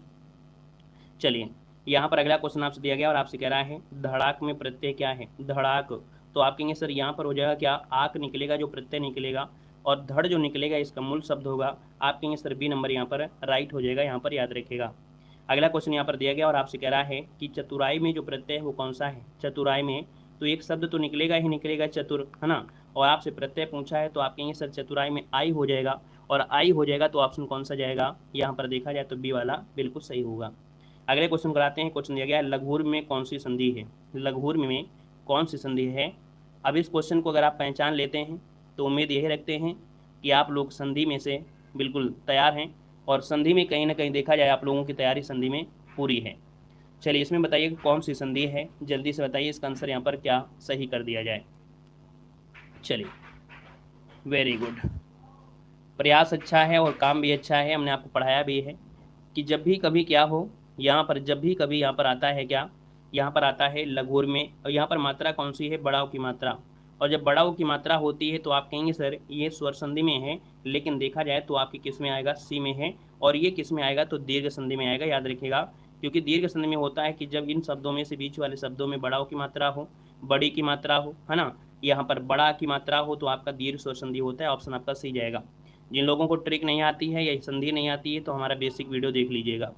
चलिए यहाँ पर अगला क्वेश्चन आपसे दिया गया और आपसे कह रहा है धड़ाक में प्रत्यय क्या है। धड़ाक, तो आप कहेंगे सर यहाँ पर हो जाएगा क्या, आक निकलेगा जो प्रत्यय निकलेगा, और धड़ जो निकलेगा इसका मूल शब्द होगा। आप कहेंगे सर बी नंबर यहाँ पर राइट हो जाएगा, यहाँ पर याद रखेगा। अगला क्वेश्चन यहाँ पर दिया गया और आपसे कह रहा है कि चतुराई में जो प्रत्यय है वो कौन सा है। चतुराई में तो एक शब्द तो निकलेगा ही निकलेगा, चतुर, है ना। और आपसे प्रत्यय पूछा है तो आप कहेंगे सर चतुराई में आई हो जाएगा, और आई हो जाएगा तो ऑप्शन कौन सा जाएगा, यहाँ पर देखा जाए तो बी वाला बिल्कुल सही होगा। अगले क्वेश्चन कराते हैं। क्वेश्चन दिया गया है लघुर में कौन सी संधि है। लघुर में कौन सी संधि है। अब इस क्वेश्चन को अगर आप पहचान लेते हैं तो उम्मीद यही रखते हैं कि आप लोग संधि में से बिल्कुल तैयार हैं, और संधि में कहीं ना कहीं देखा जाए आप लोगों की तैयारी संधि में पूरी है। चलिए इसमें बताइए कौन सी संधि है, जल्दी से बताइए, इसका आंसर यहाँ पर क्या सही कर दिया जाए। चलिए वेरी गुड, प्रयास अच्छा है और काम भी अच्छा है, हमने आपको पढ़ाया भी है कि जब भी कभी क्या हो, यहाँ पर जब भी कभी यहाँ पर आता है क्या, यहाँ पर आता है लघुर में, और यहाँ पर मात्रा कौन सी है, बड़ाव की मात्रा। और जब बड़ाव की मात्रा होती है तो आप कहेंगे सर ये स्वर संधि में है, लेकिन देखा जाए तो आपकी किस में आएगा, सी में है। और ये किस में आएगा, तो दीर्घ संधि में आएगा, याद रखिएगा। क्योंकि दीर्घ संधि में होता है कि जब इन शब्दों में से बीच वाले शब्दों में बड़ाव की मात्रा हो, बड़ी की मात्रा हो, है ना, यहाँ पर बड़ा की मात्रा हो, तो आपका दीर्घ स्वर संधि होता है, ऑप्शन आपका सही जाएगा। जिन लोगों को ट्रिक नहीं आती है या संधि नहीं आती है तो हमारा बेसिक वीडियो देख लीजिएगा।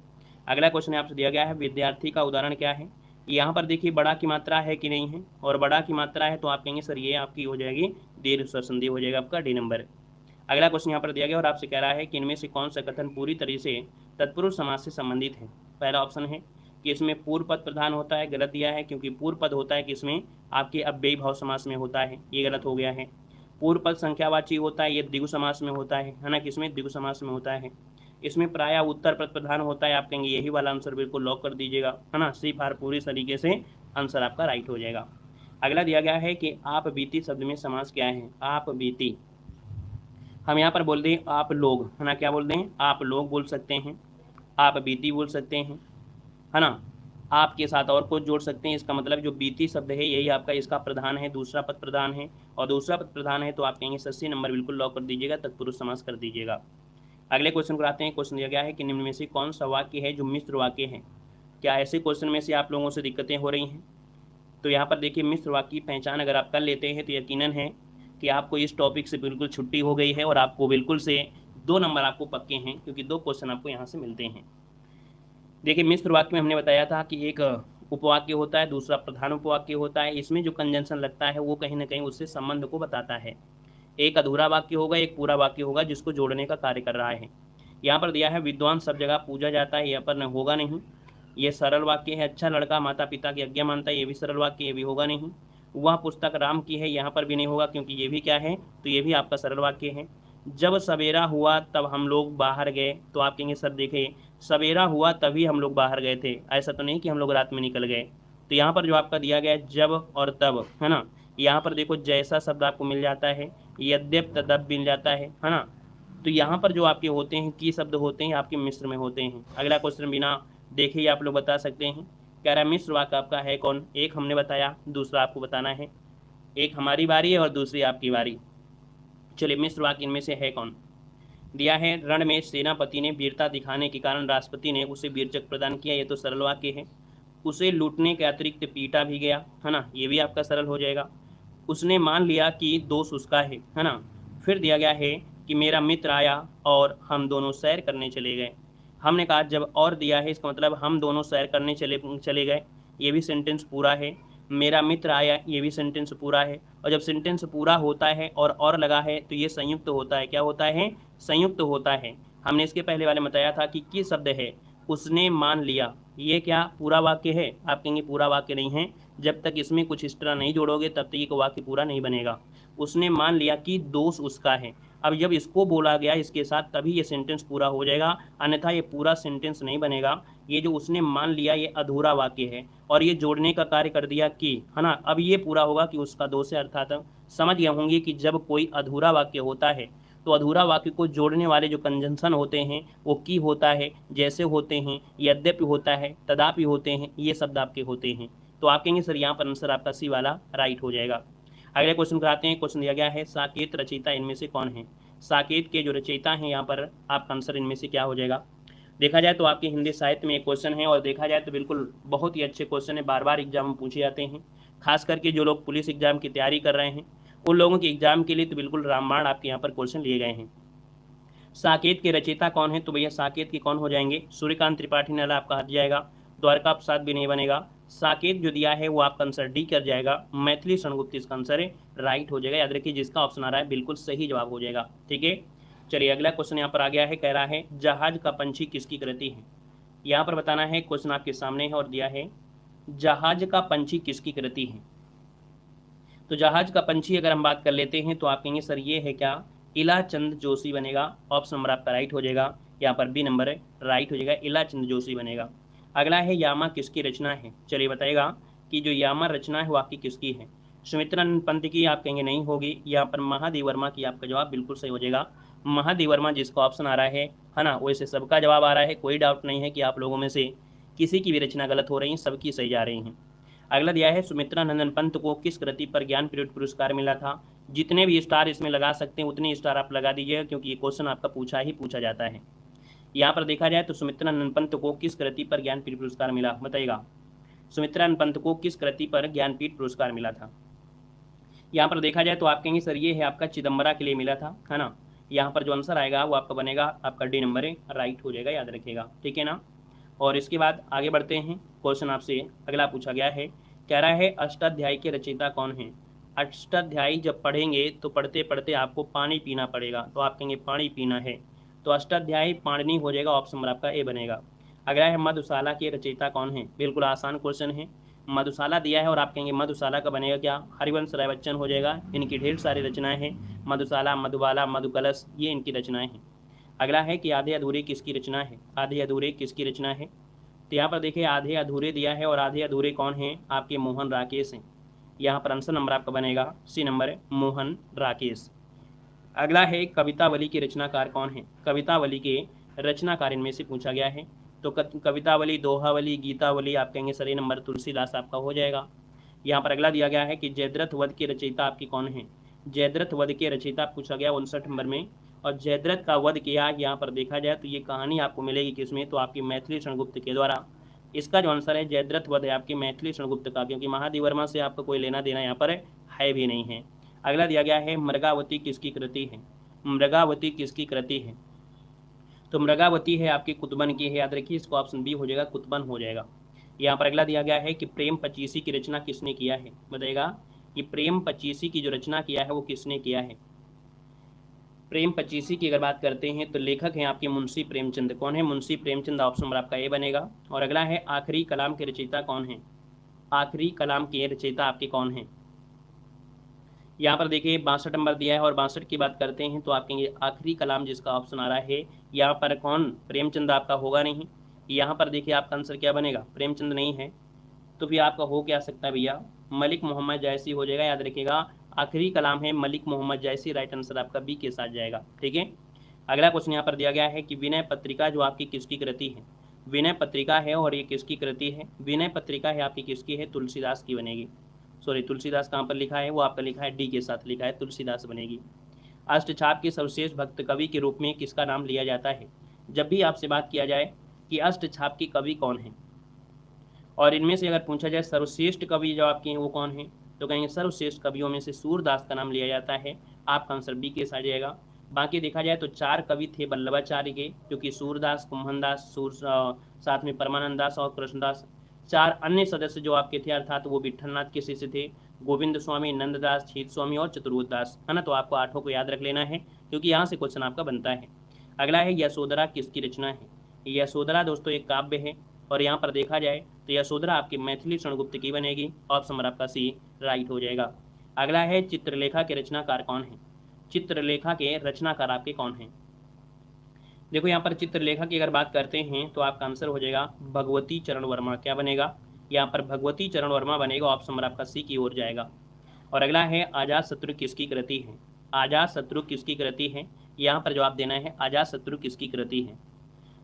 अगला क्वेश्चन आपसे दिया गया है विद्यार्थी का उदाहरण क्या है। यहाँ पर देखिए बड़ा की मात्रा है कि नहीं है, और बड़ा की मात्रा है तो आप कहेंगे सर ये आपकी हो जाएगी दीर्घ स्वर संधि, हो जाएगा आपका डी नंबर। अगला क्वेश्चन यहाँ पर दिया गया और आपसे कह रहा है कि इनमें से कौन सा कथन पूरी तरह से तत्पुरुष समास से संबंधित है। पहला ऑप्शन है कि इसमें पूर्व पद प्रधान होता है, गलत दिया है, क्योंकि पूर्व पद होता है कि इसमें आपके अव्ययी भाव समास में होता है, ये गलत हो गया है। पूर्व पद संख्यावाची होता है, ये द्विगु समास में होता है ना, किसमें, द्विगु समास में होता है। इसमें प्रायः उत्तर पद प्रधान होता है, आप कहेंगे यही वाला आंसर बिल्कुल लॉक कर दीजिएगा, है ना, सी फार पूरी तरीके से आंसर आपका राइट हो जाएगा। अगला दिया गया है कि आप बीती शब्द में समास क्या है। आप बीती, हम यहाँ पर बोल दें आप लोग, है ना, क्या बोल दें, आप लोग बोल सकते हैं, आप बीती बोल सकते हैं, है ना, आपके साथ और कुछ जोड़ सकते हैं। इसका मतलब जो बीती शब्द है यही आपका इसका प्रधान है, दूसरा पद प्रधान है, और दूसरा पद प्रधान है तो आप कहेंगे 80 नंबर बिल्कुल लॉक कर दीजिएगा, तत्पुरुष समास कर दीजिएगा। अगले क्वेश्चन को आते हैं। क्वेश्चन दिया गया है कि निम्न में से कौन सा वाक्य है जो मिश्र वाक्य है। क्या ऐसे क्वेश्चन में से आप लोगों से दिक्कतें हो रही हैं। तो यहाँ पर देखिए मिश्र वाक्य की पहचान अगर आप कर लेते हैं तो यकीनन है कि आपको इस टॉपिक से बिल्कुल छुट्टी हो गई है, और आपको बिल्कुल से 2 नंबर आपको पक्के हैं, क्योंकि 2 क्वेश्चन आपको यहाँ से मिलते हैं। देखिए मिश्र वाक्य में हमने बताया था कि एक उपवाक्य होता है, दूसरा प्रधान उपवाक्य होता है। इसमें जो कंजंक्शन लगता है वो कहीं ना कहीं उससे संबंध को बताता है। एक अधूरा वाक्य होगा, एक पूरा वाक्य होगा जिसको जोड़ने का कार्य कर रहा है। यहाँ पर दिया है विद्वान सब जगह पूजा जाता है, यहाँ पर न होगा नहीं। ये सरल वाक्य है। अच्छा लड़का माता पिता की आज्ञा मानता है, ये भी सरल वाक्य, ये भी होगा नहीं। वह पुस्तक राम की है, यहाँ पर भी नहीं होगा क्योंकि ये भी क्या है, तो ये भी आपका सरल वाक्य है। जब सवेरा हुआ तब हम लोग बाहर गए, तो आप कहेंगे सर देखिए सवेरा हुआ तभी हम लोग बाहर गए थे, ऐसा तो नहीं कि हम लोग रात में निकल गए। तो यहाँ पर जो आपका दिया गया है जब और तब, है ना, यहाँ पर देखो जैसा शब्द आपको मिल जाता है, यद्यप तदप मिल जाता है ना। तो यहाँ पर जो आपके होते हैं की शब्द होते हैं आपके मिश्र में होते हैं। अगला क्वेश्चन बिना देखे ही आप लोग बता सकते हैं। कह रहा है मिश्र वाक्य आपका है कौन, एक हमने बताया, दूसरा आपको बताना है। एक हमारी बारी है और दूसरी आपकी बारी। चलिए मिश्र वाक्य इनमें से है कौन। दिया है रण में सेनापति ने वीरता दिखाने के कारण राष्ट्रपति ने उसे वीरचक्र प्रदान किया, ये तो सरल वाक्य है। उसे लूटने के अतिरिक्त पीटा भी गया, है ना, ये भी आपका सरल हो जाएगा। उसने मान लिया कि दोष उसका है ना। फिर दिया गया है कि मेरा मित्र आया और हम दोनों सैर करने चले गए। हमने कहा जब और दिया है इसका मतलब हम दोनों सैर करने चले गए, ये भी सेंटेंस पूरा है। मेरा मित्र आया, ये भी सेंटेंस पूरा है। और जब सेंटेंस पूरा होता है और लगा है तो ये संयुक्त होता है। क्या होता है, संयुक्त होता है। हमने इसके पहले वाले में बताया था कि शब्द है उसने मान लिया, ये क्या पूरा वाक्य है, आप कहेंगे पूरा वाक्य नहीं है, जब तक इसमें कुछ इस तरह नहीं जोड़ोगे तब तक ये वाक्य पूरा नहीं बनेगा। उसने मान लिया कि दोष उसका है। अब जब इसको बोला गया इसके साथ तभी ये सेंटेंस पूरा हो जाएगा, अन्यथा ये पूरा सेंटेंस नहीं बनेगा। ये जो उसने मान लिया ये अधूरा वाक्य है और ये जोड़ने का कार्य कर दिया कि, है ना। अब ये पूरा होगा कि उसका दोष है, अर्थात समझ गए होंगे कि जब कोई अधूरा वाक्य होता है तो अधूरा वाक्य को जोड़ने वाले जो कंजंक्शन होते हैं वो की होता है, जैसे होते हैं, यद्यपि होता है, तदापि होते हैं, ये शब्द आपके होते हैं। तो आप कहेंगे सर यहाँ पर आंसर आपका सी वाला राइट हो जाएगा। अगले क्वेश्चन कराते हैं। क्वेश्चन दिया गया है साकेत रचयिता इनमें से कौन है। साकेत के जो रचयिता हैं यहाँ पर आपका आंसर इनमें से क्या हो जाएगा। देखा जाए तो आपके हिंदी साहित्य में एक क्वेश्चन है और देखा जाए तो बिल्कुल बहुत ही अच्छे क्वेश्चन है, बार बार एग्जाम में पूछे जाते हैं। खास करके जो लोग पुलिस एग्जाम की तैयारी कर रहे हैं उन लोगों के एग्जाम के लिए तो बिल्कुल रामबाण आपके यहाँ पर क्वेश्चन लिए गए हैं। साकेत के रचयिता कौन है, तो भैया साकेत के कौन हो जाएंगे, सूर्यकांत त्रिपाठी नाला आपका हट जाएगा, द्वारका प्रसाद भी नहीं बनेगा। साकेत जो दिया है वो आपका आंसर डी कर जाएगा, मैथिली शरणगुप्त इसका आंसर है, राइट हो जाएगा। याद रखिए जिसका ऑप्शन आ रहा है बिल्कुल सही जवाब हो जाएगा, ठीक है। चलिए अगला क्वेश्चन यहाँ पर आ गया है, कह रहा है जहाज का पंछी किसकी कृति है। यहाँ पर बताना है, क्वेश्चन आपके सामने है और दिया है जहाज का पंछी किसकी कृति है। तो जहाज का पंछी अगर हम बात कर लेते हैं तो आप कहेंगे सर ये है क्या, इलाचंद जोशी बनेगा। ऑप्शन नंबर आपका राइट हो जाएगा, यहाँ पर बी नंबर राइट हो जाएगा, इलाचंद जोशी बनेगा। अगला है यामा किसकी रचना है। चलिए बताएगा कि जो यामा रचना है वो आपकी किसकी है। सुमित्रानंद पंत की आप कहेंगे नहीं होगी, यहाँ पर महादेव वर्मा की आपका जवाब बिल्कुल सही हो जाएगा। महादेव वर्मा जिसका ऑप्शन आ रहा है ना, वैसे सबका जवाब आ रहा है, कोई डाउट नहीं है कि आप लोगों में से किसी की भी रचना गलत हो रही है, सबकी सही जा रही हैं। अगला दिया है सुमित्रानंदन पंत को किस कृति पर ज्ञानपीठ पुरस्कार मिला था। जितने भी स्टार इसमें लगा सकते हैं उतने स्टार आप लगा दीजिएगा क्योंकि ये क्वेश्चन आपका पूछा जाता है। यहाँ पर देखा जाए तो सुमित्रानंद पंत को किस कृति पर ज्ञानपीठ पुरस्कार मिला, बताइएगा सुमित्रानंद पंत को किस कृति पर ज्ञानपीठ पुरस्कार मिला था। यहाँ पर देखा जाए तो आप कहेंगे सर ये है आपका चिदम्बरा के लिए मिला था, है ना। यहाँ पर जो आंसर आएगा वो आपका बनेगा आपका डी नंबर है, राइट हो जाएगा, याद रखिएगा, ठीक है ना। और इसके बाद आगे बढ़ते हैं। क्वेश्चन आपसे अगला पूछा गया है, कह रहा है अष्टाध्यायी के रचयिता कौन है। अष्टाध्यायी जब पढ़ेंगे तो पढ़ते पढ़ते आपको पानी पीना पड़ेगा, तो आप कहेंगे पानी पीना है, तो अष्टाध्यायी पाणिनि हो जाएगा, ऑप्शन नंबर आपका ए बनेगा। अगला है मधुशाला के रचयिता कौन है। बिल्कुल आसान क्वेश्चन है, मधुशाला दिया है और आप कहेंगे मधुशाला का बनेगा क्या, हरिवंश राय बच्चन हो जाएगा। इनकी ढेर सारी रचनाएं हैं, मधुशाला, मधुबाला, मधुकलश, ये इनकी रचनाएं हैं। अगला है कि आधे अधूरे किसकी रचना है। आधे अधूरे किसकी रचना है, तो यहाँ पर देखिए आधे अधूरे दिया है और आधे अधूरे कौन हैं, आपके मोहन राकेश हैं। यहाँ पर आंसर नंबर आपका बनेगा सी नंबर, मोहन राकेश। अगला है कवितावली के रचनाकार कौन है। कवितावली के रचनाकार इनमें से पूछा गया है, तो कवितावली, दोहावली, गीतावली, आप कहेंगे सर नंबर तुलसीदास आपका हो जाएगा। यहाँ पर अगला दिया गया है कि जयद्रथ वध के रचयिता आपकी कौन है। जयद्रथ वध के रचयिता पूछा गया 59 नंबर में, और जयद्रथ का वध किया यहाँ पर देखा जाए तो ये कहानी आपको मिलेगी किसमें, तो आपकी मैथिली शरणगुप्त के द्वारा। इसका जो आंसर है जयद्रथ वध है आपकी मैथिली शरणगुप्त का, क्योंकि महादेव वर्मा से आपको कोई लेना देना यहाँ पर है भी नहीं है। अगला दिया गया है मृगावती किसकी कृति है। मृगावती किसकी कृति है, तो मृगावती है आपकी कुतुबन की है, याद रखिए इसको ऑप्शन बी हो जाएगा, कुतुबन हो जाएगा। यहाँ पर अगला दिया गया है कि प्रेम पचीसी की रचना किसने किया है, बताएगा कि प्रेम पचीसी की जो रचना किया है वो किसने किया है। प्रेम पचीसी की अगर बात करते हैं तो लेखक हैं आपके मुंशी प्रेमचंद। कौन है? मुंशी प्रेमचंद। ऑप्शन नंबर आपका ए बनेगा। और अगला है आखिरी कलाम के रचयिता कौन है? आखिरी कलाम के रचयिता आपके कौन हैं? यहाँ पर देखिए 62 नंबर दिया है और 62 की बात करते हैं तो आप कहेंगे आखिरी कलाम, जिसका ऑप्शन आ रहा है यहाँ पर कौन? प्रेमचंद आपका होगा नहीं। यहाँ पर देखिए आपका आंसर क्या बनेगा? प्रेमचंद नहीं है तो फिर आपका हो क्या सकता है भैया? मलिक मोहम्मद जायसी हो जाएगा। याद रखिएगा आखिरी कलाम है मलिक मोहम्मद जायसी। राइट आंसर आपका बी के साथ जाएगा। ठीक है, अगला क्वेश्चन यहाँ पर दिया गया है कि विनय पत्रिका जो आपकी किसकी कृति है? विनय पत्रिका है और ये किसकी कृति है? विनय पत्रिका है आपकी किसकी है? तुलसीदास की बनेगी। सॉरी, तुलसीदास कहाँ पर लिखा है? वो आपका लिखा है डी के साथ लिखा है, तुलसीदास बनेगी। अष्टछाप के सर्वश्रेष्ठ भक्त कवि के रूप में किसका नाम लिया जाता है? जब भी आपसे बात किया जाए कि अष्टछाप के कवि कौन है और इनमें से अगर पूछा जाए सर्वश्रेष्ठ कवि जो आपके हैं वो कौन है, तो कहेंगे सर्वश्रेष्ठ कवियों में से सूरदास का नाम लिया जाता है। आपका आंसर बी के साथ जाएगा। बाकी देखा जाए तो 4 कवि थे वल्लभाचार्य के, क्योंकि सूरदास, कुंभनदास, साथ में परमानंद दास और कृष्णदास। 4 अन्य सदस्य जो आपके थे अर्थात वो विठलनाथ के शिष्य थे, गोविंद स्वामी, नंददास, छीत स्वामी और चतुर्बुद्ध दास, है ना। तो आपको 8 को याद रख लेना है क्योंकि यहाँ से क्वेश्चन आपका बनता है। अगला है यशोधरा किसकी रचना है? यशोधरा दोस्तों एक काव्य है और यहाँ पर देखा जाए तो यशोधरा आपकी मैथिली शरणगुप्त की बनेगी। ऑप्शन नंबर आपका सी राइट हो जाएगा। अगला है चित्रलेखा के रचनाकार कौन है? चित्रलेखा के रचनाकार आपके कौन हैं? देखो यहाँ पर चित्रलेखा की अगर बात करते हैं तो आपका आंसर हो जाएगा भगवती चरण वर्मा। क्या बनेगा? यहाँ पर भगवती चरण वर्मा बनेगा। ऑप्शन नंबर आपका सी की ओर जाएगा। और अगला है आजाद शत्रु किसकी कृति है? आजाद शत्रु किसकी कृति है? यहाँ पर जवाब देना है आजाद शत्रु किसकी कृति है।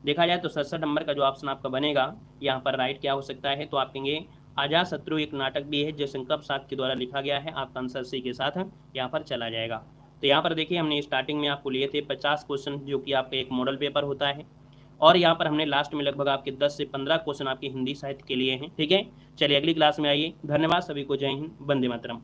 देखा जाए तो 67 नंबर का जो ऑप्शन आपका बनेगा यहाँ पर राइट क्या हो सकता है? तो आप कहेंगे आजाद शत्रु एक नाटक भी है जो संकल्प साथ के द्वारा लिखा गया है। आपका आंसर सी के साथ यहाँ पर चला जाएगा। तो यहाँ पर देखिए हमने स्टार्टिंग में आपको लिए थे 50 क्वेश्चन जो कि आपका एक मॉडल पेपर होता है और यहाँ पर हमने लास्ट में लगभग आपके 10 से 15 क्वेश्चन आपके हिंदी साहित्य के लिए हैं। ठीक है, चलिए अगली क्लास में आइए। धन्यवाद सभी को। जय हिंद, वंदे मातरम।